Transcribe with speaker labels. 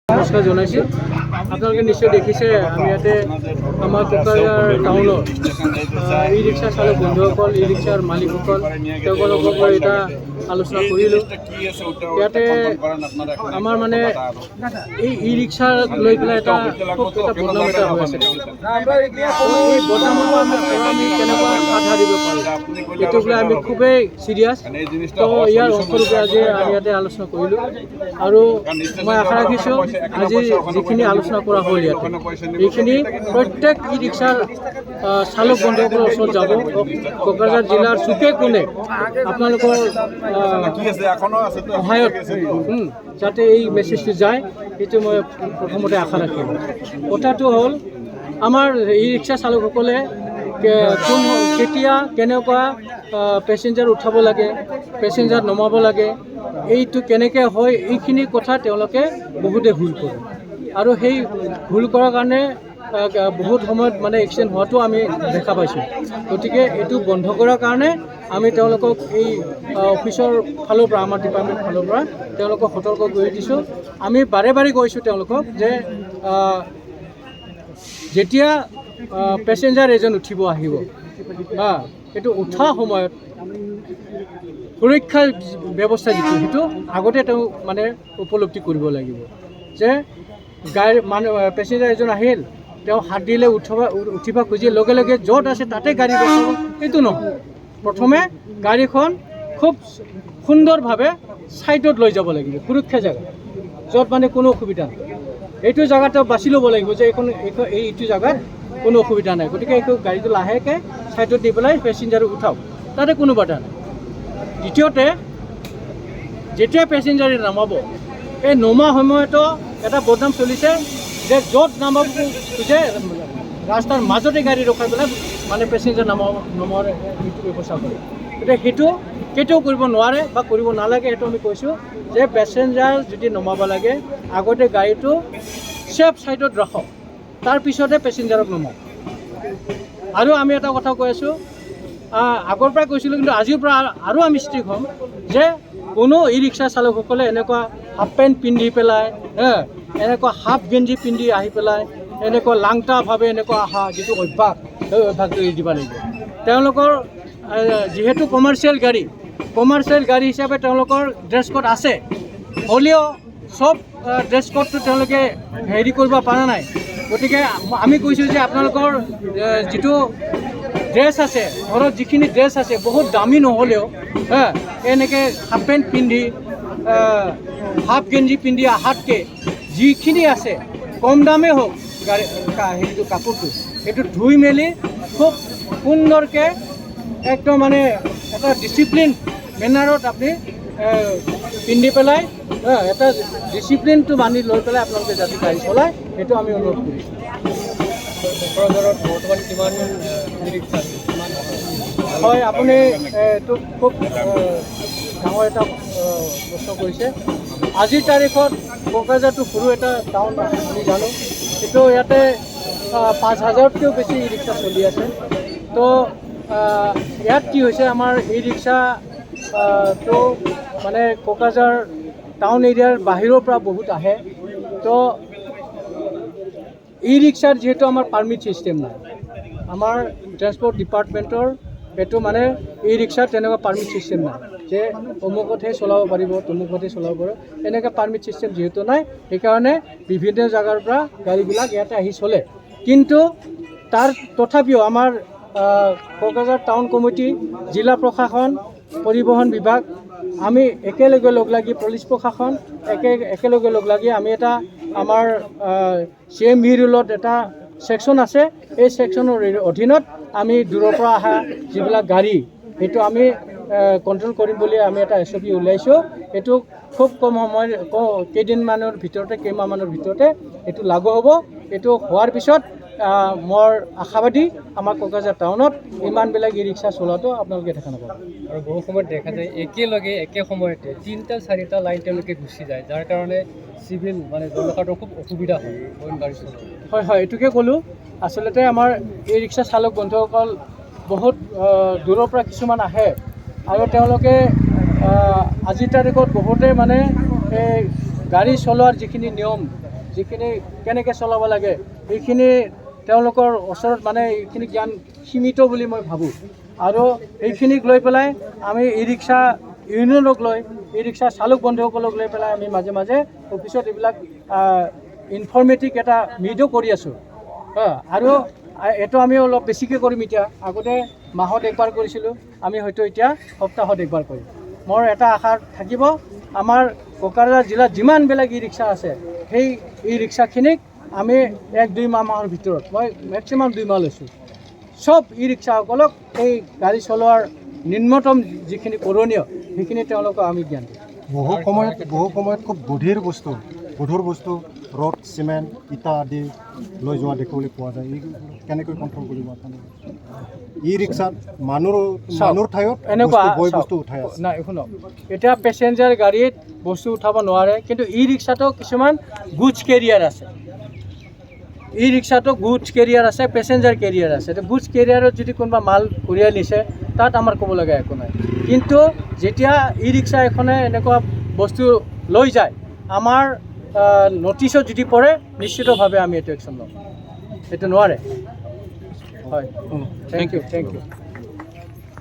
Speaker 1: নমস্কাৰ জনাইছোঁ। আপোনালোকে নিশ্চয় দেখিছে আমি ইয়াতে আমাৰ কোকৰাঝাৰ টাউনত ই ৰিক্সা চালক বন্ধুসকল, ই ৰিক্সাৰ মালিকসকল তেওঁলোকৰ এটা আলোচনা কৰিলোঁ। ইয়াতে আমাৰ মানে এই ই ৰিক্সা লৈ পেলাই এটা খুব এটা বদনাম এটা হৈ আছে। এই বদনামৰ পৰা আমি কেনেকুৱা হাত সাৰিব পাৰোঁ এইটোক লৈ আমি খুবেই চিৰিয়াছ। তো ইয়াৰ অংশৰূপে আজি আমি ইয়াতে আলোচনা কৰিলোঁ আৰু মই আশা ৰাখিছোঁ আজি যিখিনি আলোচনা কৰা হ'ল ইয়াতে এইখিনি প্ৰত্যেক ই ৰিক্সাৰ চালক বন্ধুসকলৰ ওচৰত যাব। কোকৰাঝাৰ জিলাৰ চুকে কোণে আপোনালোকৰ সহায়ত যাতে এই মেছেজটো যায় সেইটো মই প্ৰথমতে আশা ৰাখিম। কথাটো হ'ল আমাৰ ই ৰিক্সা চালকসকলে কেতিয়া কেনেকুৱা পেচেঞ্জাৰ উঠাব লাগে, পেচেঞ্জাৰ নমাব লাগে, এইটো কেনেকৈ হয় এইখিনি কথা তেওঁলোকে বহুতে ভুল কৰে আৰু সেই ভুল কৰাৰ কাৰণে বহুত সময়ত মানে এক্সিডেণ্ট হোৱাটো আমি দেখা পাইছোঁ। গতিকে এইটো বন্ধ কৰাৰ কাৰণে আমি তেওঁলোকক এই অফিচৰ ফালৰ পৰা আমাৰ ডিপাৰ্টমেণ্ট ফালৰ পৰা তেওঁলোকক সতৰ্ক কৰি দিছোঁ। আমি বাৰে বাৰে কৈছোঁ তেওঁলোকক যে যেতিয়া পেচেঞ্জাৰ এজন উঠিব আহিব এইটো উঠা সময়ত সুৰক্ষাৰ ব্যৱস্থা যিটো সেইটো আগতে তেওঁ মানে উপলব্ধি কৰিব লাগিব যে গাড়ী মানুহ পেচেঞ্জাৰ এজন আহিল তেওঁ হাত দিলে উঠিব খুজি লগে লগে য'ত আছে তাতে গাড়ী ৰখাব এইটো নহয়। প্ৰথমে গাড়ীখন খুব সুন্দৰভাৱে ছাইডত লৈ যাব লাগিব, সুৰক্ষা জেগা য'ত মানে কোনো অসুবিধা নাই। এইটো জেগা তেওঁ বাছি ল'ব লাগিব যে এইটো জেগাত কোনো অসুবিধা নাই। গতিকে এইটো গাড়ীটো লাহেকৈ ছাইডত দি পেলাই পেচেঞ্জাৰক উঠাওক, তাতে কোনো বাধা নাই। দ্বিতীয়তে যেতিয়া পেচেঞ্জাৰ নামাব এই নমা সময়তো এটা বদনাম চলিছে যে য'ত নামাব খোজে ৰাস্তাৰ মাজতে গাড়ী ৰখাই পেলাই মানে পেচেঞ্জাৰ নমোৱাৰ সেইটো ব্যৱস্থা কৰে। গতিকে সেইটো কেতিয়াও কৰিব নোৱাৰে বা কৰিব নালাগে। সেইটো আমি কৈছোঁ যে পেচেঞ্জাৰ যদি নমাব লাগে আগতে গাড়ীটো ছেফ ছাইডত ৰাখক, তাৰপিছতে পেচেঞ্জাৰক নমাওক। আৰু আমি এটা কথা কৈ আছোঁ, আগৰ পৰাই কৈছিলোঁ কিন্তু আজিৰ পৰা আৰু আমি ষ্ট্ৰিক্ট হ'ম যে কোনো ই ৰিক্সা চালকসকলে এনেকুৱা হাফ পেণ্ট পিন্ধি পেলাই এনেকুৱা হাফ গেঞ্জি পিন্ধি আহি পেলাই এনেকুৱা লাংটাভাৱে এনেকুৱা অহা যিটো অভ্যাস সেই অভ্যাসটো এৰি দিব লাগিব। তেওঁলোকৰ যিহেতু কমাৰ্চিয়েল গাড়ী হিচাপে তেওঁলোকৰ ড্ৰেছ কোড আছে, হ'লেও চব ড্ৰেছ কোডটো তেওঁলোকে হেৰি কৰিব পৰা নাই। গতিকে আমি কৈছোঁ যে আপোনালোকৰ যিটো ড্ৰেছ আছে, ঘৰত যিখিনি ড্ৰেছ আছে বহুত দামী নহ'লেও এনেকৈ হাফ পেণ্ট পিন্ধি হাফ গেঞ্জি পিন্ধি অহাতকৈ যিখিনি আছে কম দামেই হওক হেৰিটো কাপোৰটো সেইটো ধুই মেলি খুব সুন্দৰকৈ একদম মানে এটা ডিচিপ্লিন মেনাৰত আপুনি পিন্ধি পেলাই এটা ডিচিপ্লিনটো বান্ধি লৈ পেলাই আপোনালোকে যাতে গাড়ী চলায় সেইটো আমি অনুৰোধ কৰিছোঁ। কোকৰাঝাৰত বৰ্তমান কিমান হয় আপুনি এইটো খুব ডাঙৰ এটা প্ৰশ্ন কৰিছে। আজিৰ তাৰিখত কোকৰাঝাৰটো সৰু এটা টাউন আমি জানো, কিন্তু ইয়াতে 5,000তকৈও বেছি ই ৰিক্সা চলি আছে। তো ইয়াত কি হৈছে আমাৰ ই ৰিক্সাটো মানে কোকৰাঝাৰ টাউন এৰিয়াৰ বাহিৰৰ পৰা বহুত আহে। তো ই ৰিক্সাৰ যিহেতু আমাৰ পাৰ্মিট ছিষ্টেম নাই, আমাৰ ট্ৰেন্সপৰ্ট ডিপাৰ্টমেণ্টৰ এইটো মানে ই ৰিক্সাৰ তেনেকুৱা পাৰ্মিট ছিষ্টেম নাই যে অমুকতহে চলাব পাৰিব তমুকতহে চলাব পাৰিব, এনেকৈ পাৰ্মিট ছিষ্টেম যিহেতু নাই সেইকাৰণে বিভিন্ন জেগাৰ পৰা গাড়ীবিলাক ইয়াতে আহি চলে। কিন্তু তথাপিও আমাৰ কোকৰাঝাৰ টাউন কমিটি, জিলা প্ৰশাসন, পৰিবহণ বিভাগ আমি একেলগে লগ লাগি পুলিচ প্ৰশাসন একেলগে লগ লাগি আমি এটা আমাৰ CMV ৰুলত এটা ছেকশ্যন আছে। এই ছেকশ্যনৰ অধীনত আমি দূৰৰ পৰা অহা যিবিলাক গাড়ী সেইটো আমি কণ্ট্ৰল কৰিম বুলি আমি এটা SOP উলিয়াইছোঁ। এইটো খুব কম সময় কেইমাহমানৰ ভিতৰতে এইটো লাগু হ'ব। এইটো হোৱাৰ পিছত মই আশাবাদী আমাৰ কোকৰাঝাৰ টাউনত ইমানবিলাক ই ৰিক্সা চলোৱাটো আপোনালোকে দেখা নাপাব।
Speaker 2: আৰু বহু সময়ত দেখা যায় একেলগে একে সময়তে 3-4টা লাইন তেওঁলোকে গুচি যায়, যাৰ কাৰণে চিভিল মানে জনসাধাৰণৰ খুব অসুবিধা হয় গাড়ী চলোৱা।
Speaker 1: হয় এইটোকে ক'লোঁ। আচলতে আমাৰ ই ৰিক্সা চালক বন্ধুসকল বহুত দূৰৰ পৰা কিছুমান আহে আৰু তেওঁলোকে আজিৰ তাৰিখত বহুতে মানে গাড়ী চলোৱাৰ যিখিনি নিয়ম যিখিনি কেনেকৈ চলাব লাগে সেইখিনি তেওঁলোকৰ ওচৰত মানে এইখিনি জ্ঞান সীমিত বুলি মই ভাবোঁ আৰু এইখিনিক লৈ পেলাই আমি ই ৰিক্সা ইউনিয়নক লৈ ই ৰিক্সা চালক বন্ধুসকলক লৈ পেলাই আমি মাজে মাজে অফিচত এইবিলাক ইনফৰ্মেটিভ এটা মিটো কৰি আছোঁ আৰু এইটো আমি অলপ বেছিকৈ কৰিম এতিয়া আগতে মাহত একবাৰ কৰিছিলোঁ আমি হয়তো এতিয়া সপ্তাহত একবাৰ কৰিম মোৰ এটা আশা থাকিব আমাৰ কোকৰাঝাৰ জিলাত যিমানবিলাক ই ৰিক্সা আছে সেই ই ৰিক্সাখিনিক আমি 1-2 মাহৰ ভিতৰত মই মেক্সিমাম 2 মাহ লৈছোঁ চব ই ৰিক্সাসকলক এই গাড়ী চলোৱাৰ নিম্নতম যিখিনি কৰণীয় সেইখিনি তেওঁলোকক আমি জ্ঞান দিওঁ
Speaker 3: বহু সময়ত খুব গধুৰ বস্তু ৰড চিমেণ্ট ইটা আদি লৈ যোৱা দেখিবলৈ পোৱা যায় এই কেনেকৈ কণ্ট্ৰল কৰিব আপুনি ই ৰিক্সাত মানুহৰ ঠাইত
Speaker 1: এনেকুৱা
Speaker 3: বস্তু উঠাই আছে
Speaker 1: নাই শুনক এতিয়া পেচেঞ্জাৰ গাড়ীত বস্তু উঠাব নোৱাৰে কিন্তু ই ৰিক্সাতো কিছুমান গুডছ কেৰিয়াৰ আছে ই ৰিক্সাতো গুডছ কেৰিয়াৰ আছে পেচেঞ্জাৰ কেৰিয়াৰ আছে তো গুডছ কেৰিয়াৰত যদি কোনোবা মাল কঢ়িয়াই নিছে তাত আমাৰ ক'ব লগা একো নাই কিন্তু যেতিয়া ই ৰিক্সা এখনে এনেকুৱা বস্তু লৈ যায় আমাৰ নটিছত যদি পৰে নিশ্চিতভাৱে আমি এইটো একশ্যন ল'ম এইটো নোৱাৰে হয় থেংক ইউ